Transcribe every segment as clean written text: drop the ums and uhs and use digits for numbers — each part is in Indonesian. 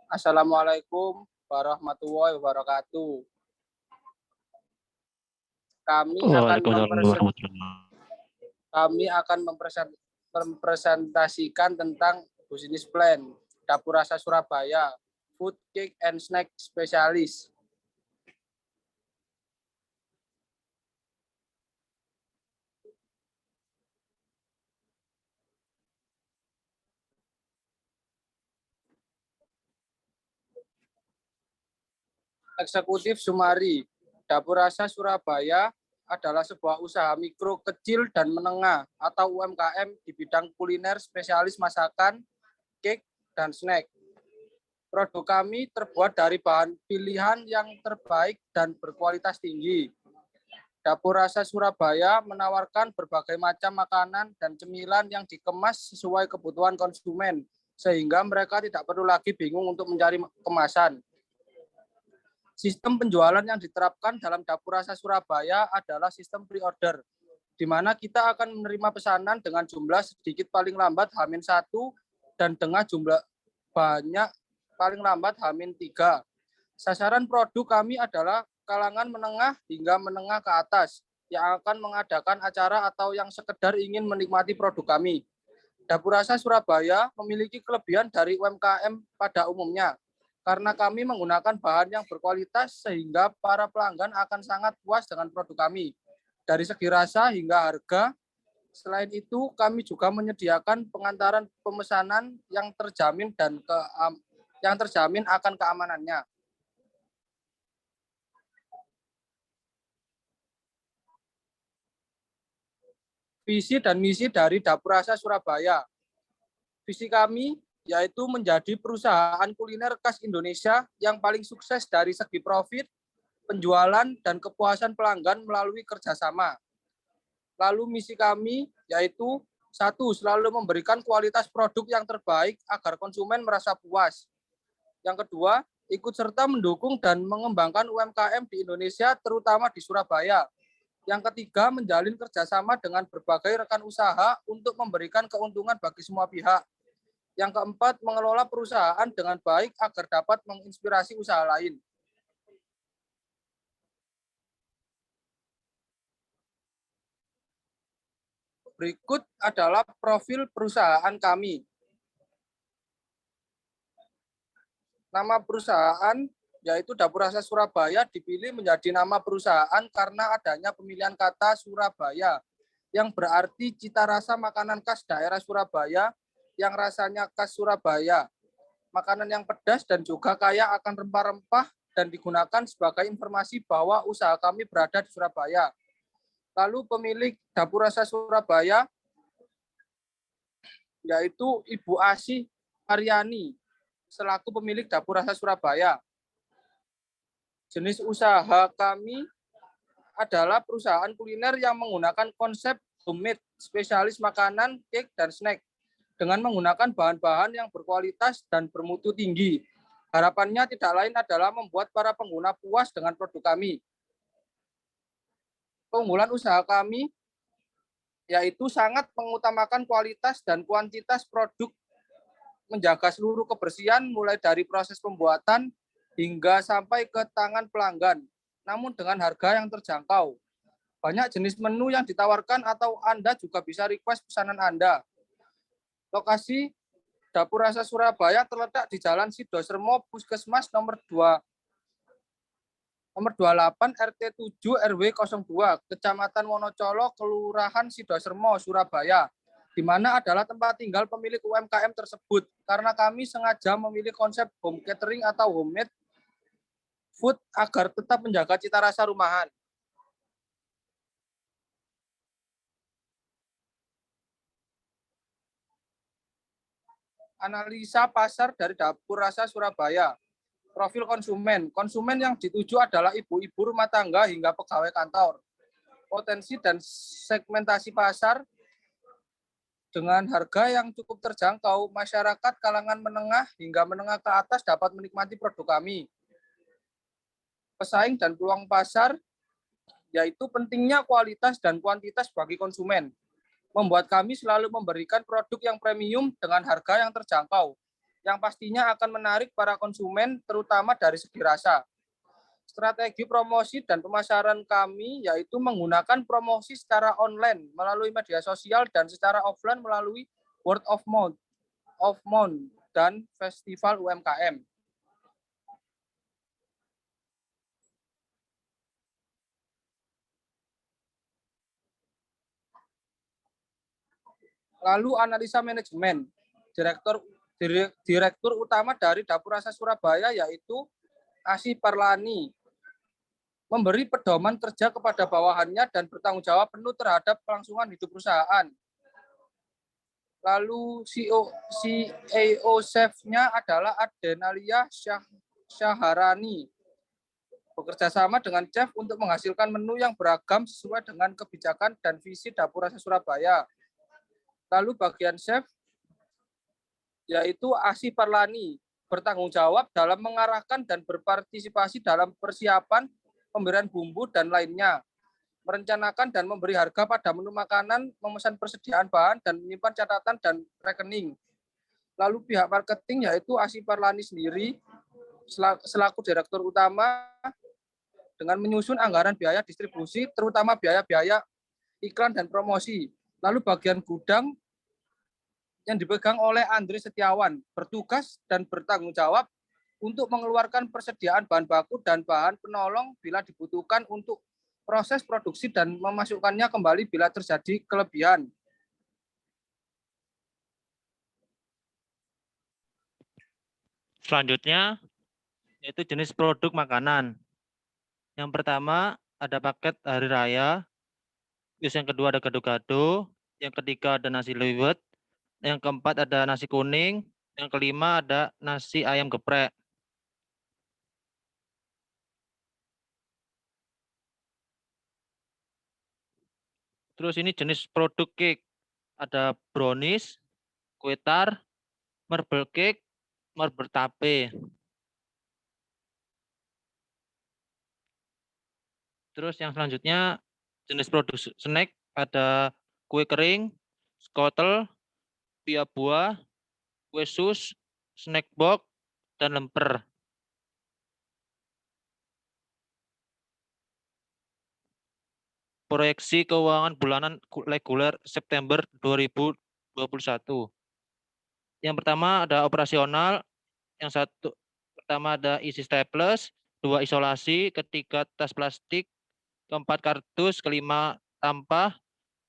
Assalamualaikum warahmatullahi wabarakatuh. Kami akan mempresentasikan tentang bisnis plan Dapur Rasa Surabaya, Food, Cake, and Snack Specialist. Eksekutif Sumari, Dapur Rasa Surabaya adalah sebuah usaha mikro, kecil, dan menengah atau UMKM di bidang kuliner spesialis masakan, cake, dan snack. Produk kami terbuat dari bahan pilihan yang terbaik dan berkualitas tinggi. Dapur Rasa Surabaya menawarkan berbagai macam makanan dan cemilan yang dikemas sesuai kebutuhan konsumen, sehingga mereka tidak perlu lagi bingung untuk mencari kemasan. Sistem penjualan yang diterapkan dalam Dapur Rasa Surabaya adalah sistem pre-order, di mana kita akan menerima pesanan dengan jumlah sedikit paling lambat H-1 dan dengan jumlah banyak paling lambat H-3. Sasaran produk kami adalah kalangan menengah hingga menengah ke atas yang akan mengadakan acara atau yang sekedar ingin menikmati produk kami. Dapur Rasa Surabaya memiliki kelebihan dari UMKM pada umumnya, karena kami menggunakan bahan yang berkualitas sehingga para pelanggan akan sangat puas dengan produk kami, dari segi rasa hingga harga. Selain itu, kami juga menyediakan pengantaran pemesanan yang terjamin akan keamanannya. Visi dan misi dari Dapur Rasa Surabaya. Visi kami yaitu menjadi perusahaan kuliner khas Indonesia yang paling sukses dari segi profit, penjualan, dan kepuasan pelanggan melalui kerjasama. Lalu misi kami yaitu 1. Selalu memberikan kualitas produk yang terbaik agar konsumen merasa puas. Yang kedua, ikut serta mendukung dan mengembangkan UMKM di Indonesia, terutama di Surabaya. Yang ketiga, menjalin kerjasama dengan berbagai rekan usaha untuk memberikan keuntungan bagi semua pihak. Yang keempat, mengelola perusahaan dengan baik agar dapat menginspirasi usaha lain. Berikut adalah profil perusahaan kami. Nama perusahaan yaitu Dapur Rasa Surabaya dipilih menjadi nama perusahaan karena adanya pemilihan kata Surabaya yang berarti cita rasa makanan khas daerah Surabaya yang rasanya khas Surabaya. Makanan yang pedas dan juga kaya akan rempah-rempah dan digunakan sebagai informasi bahwa usaha kami berada di Surabaya. Lalu pemilik Dapur Rasa Surabaya yaitu Ibu Asih Mariani selaku pemilik Dapur Rasa Surabaya. Jenis usaha kami adalah perusahaan kuliner yang menggunakan konsep homemade, spesialis makanan, cake, dan snack dengan menggunakan bahan-bahan yang berkualitas dan bermutu tinggi. Harapannya tidak lain adalah membuat para pengguna puas dengan produk kami. Keunggulan usaha kami yaitu sangat mengutamakan kualitas dan kuantitas produk, menjaga seluruh kebersihan mulai dari proses pembuatan hingga sampai ke tangan pelanggan, namun dengan harga yang terjangkau. Banyak jenis menu yang ditawarkan atau Anda juga bisa request pesanan Anda. Lokasi Dapur Rasa Surabaya terletak di Jalan Sidosermo, Puskesmas nomor 28 RT 7 RW 02, Kecamatan Wonocolo, Kelurahan Sidosermo, Surabaya, di mana adalah tempat tinggal pemilik UMKM tersebut. Karena kami sengaja memilih konsep home catering atau homemade food agar tetap menjaga cita rasa rumahan. Analisa pasar dari Dapur Rasa Surabaya. Profil konsumen. Konsumen yang dituju adalah ibu-ibu rumah tangga hingga pegawai kantor. Potensi dan segmentasi pasar. Dengan harga yang cukup terjangkau, masyarakat kalangan menengah hingga menengah ke atas dapat menikmati produk kami. Pesaing dan peluang pasar, yaitu pentingnya kualitas dan kuantitas bagi konsumen, membuat kami selalu memberikan produk yang premium dengan harga yang terjangkau, yang pastinya akan menarik para konsumen, terutama dari segi rasa. Strategi promosi dan pemasaran kami yaitu menggunakan promosi secara online melalui media sosial dan secara offline melalui word of mouth dan festival UMKM. Lalu analisa manajemen. Direktur utama dari Dapur Rasa Surabaya yaitu Asi Parlani memberi pedoman kerja kepada bawahannya dan bertanggung jawab penuh terhadap kelangsungan hidup perusahaan. Lalu CEO chef-nya adalah Adenalia Syaharani. Bekerja sama dengan chef untuk menghasilkan menu yang beragam sesuai dengan kebijakan dan visi Dapur Rasa Surabaya. Lalu bagian chef yaitu Asi Parlani bertanggung jawab dalam mengarahkan dan berpartisipasi dalam persiapan pemberian bumbu dan lainnya, merencanakan dan memberi harga pada menu makanan, memesan persediaan bahan, dan menyimpan catatan dan rekening. Lalu pihak marketing yaitu Asi Parlani sendiri selaku direktur utama dengan menyusun anggaran biaya distribusi, terutama biaya-biaya iklan dan promosi. Lalu bagian gudang yang dipegang oleh Andre Setiawan, bertugas dan bertanggung jawab untuk mengeluarkan persediaan bahan baku dan bahan penolong bila dibutuhkan untuk proses produksi dan memasukkannya kembali bila terjadi kelebihan. Selanjutnya, yaitu jenis produk makanan. Yang pertama, ada paket hari raya. Terus yang kedua ada gado-gado. Yang ketiga ada nasi liwet. Yang keempat ada nasi kuning. Yang kelima ada nasi ayam geprek. Terus ini jenis produk cake. Ada brownies, kue tar, marble cake, marble tape. Terus yang selanjutnya jenis produk snack ada kue kering, skotel, pia buah, kue sus, snack box, dan lemper. Proyeksi keuangan bulanan reguler September 2021. Yang pertama ada operasional, yang satu pertama ada isi staples, dua isolasi, ketiga tas plastik, keempat kardus, kelima tampah,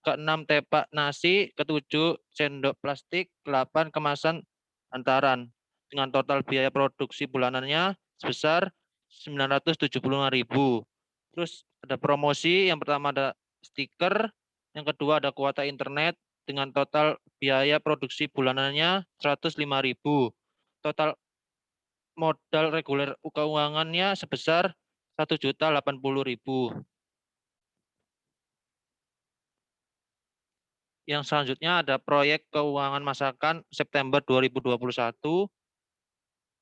keenam tepak nasi, ketujuh sendok plastik, 8 kemasan hantaran. Dengan total biaya produksi bulanannya sebesar 975.000. Terus ada promosi, yang pertama ada stiker, yang kedua ada kuota internet dengan total biaya produksi bulanannya 105.000. Total modal reguler keuangannya sebesar 1.080.000. Yang selanjutnya ada proyek keuangan masakan September 2021,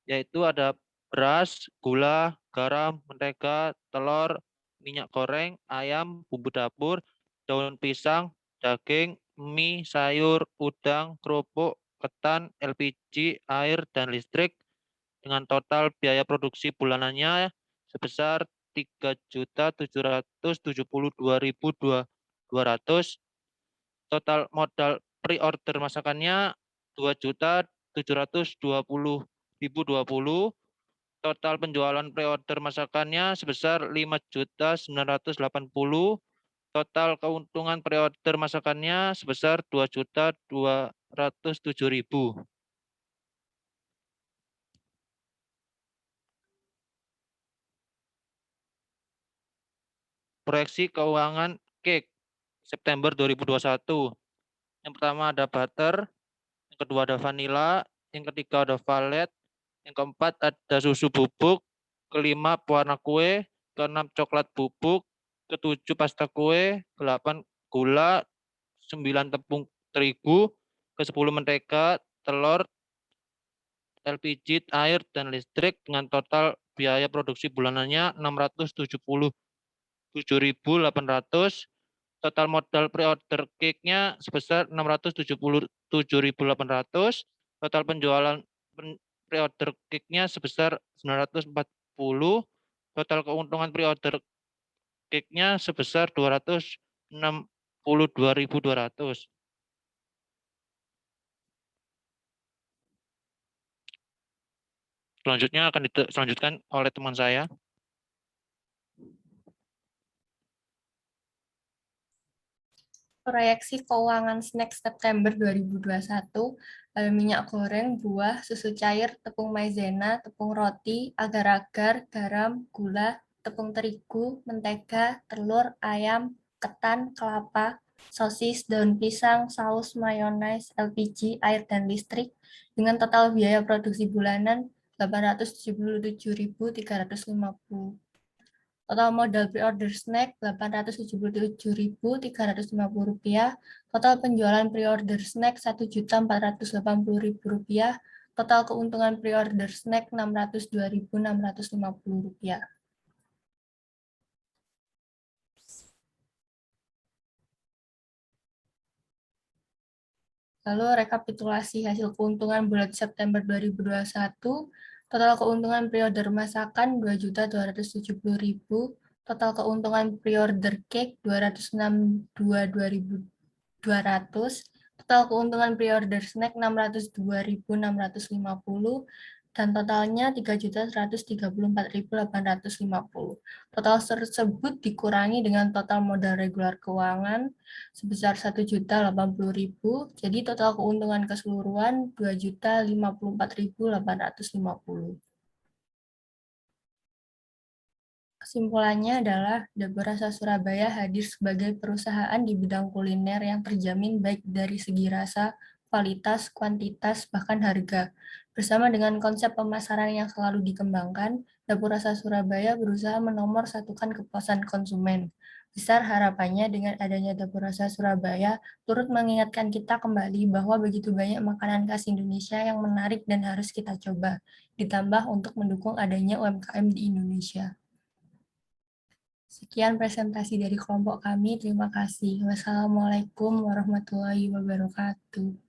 yaitu ada beras, gula, garam, mentega, telur, minyak goreng, ayam, bumbu dapur, daun pisang, daging, mie, sayur, udang, kerupuk, ketan, LPG, air, dan listrik dengan total biaya produksi bulanannya sebesar 3.772.200. Total modal pre-order masakannya 2.720.020. Total penjualan pre-order masakannya sebesar 5.980. Total keuntungan pre-order masakannya sebesar 2.207.000. Proyeksi keuangan cake September 2021. Yang pertama ada butter, yang kedua ada vanilla, yang ketiga ada valet, yang keempat ada susu bubuk, kelima pewarna kue, keenam coklat bubuk, ketujuh pasta kue, 8 gula, 9 tepung terigu, ke-10 mentega, telur, LPG, air, dan listrik dengan total biaya produksi bulanannya 677.800. Total modal pre-order cake-nya sebesar 677.800. Total penjualan pre-order cake-nya sebesar 940. Total keuntungan pre-order cake-nya sebesar 262.200. Selanjutnya akan dilanjutkan oleh teman saya. Proyeksi keuangan snack September 2021, minyak goreng, buah, susu cair, tepung maizena, tepung roti, agar-agar, garam, gula, tepung terigu, mentega, telur, ayam, ketan, kelapa, sosis, daun pisang, saus, mayones, LPG, air, dan listrik dengan total biaya produksi bulanan 877.350. Total modal pre-order snack Rp877.350. Total penjualan pre-order snack Rp1.480.000. Total keuntungan pre-order snack Rp602.650. Lalu rekapitulasi hasil keuntungan bulan September 2021. Total keuntungan pre-order masakan Rp2.270.000. Total keuntungan pre-order cake Rp262.200. Total keuntungan pre-order snack Rp602.650. Dan totalnya Rp3.134.850. Total tersebut dikurangi dengan total modal regular keuangan sebesar Rp1.080.000. Jadi total keuntungan keseluruhan Rp2.054.850. Kesimpulannya adalah Dapur Rasa Surabaya hadir sebagai perusahaan di bidang kuliner yang terjamin baik dari segi rasa, kualitas, kuantitas, bahkan harga. Bersama dengan konsep pemasaran yang selalu dikembangkan, Dapur Rasa Surabaya berusaha menomorsatukan kepuasan konsumen. Besar harapannya dengan adanya Dapur Rasa Surabaya turut mengingatkan kita kembali bahwa begitu banyak makanan khas Indonesia yang menarik dan harus kita coba, ditambah untuk mendukung adanya UMKM di Indonesia. Sekian presentasi dari kelompok kami. Terima kasih. Wassalamualaikum warahmatullahi wabarakatuh.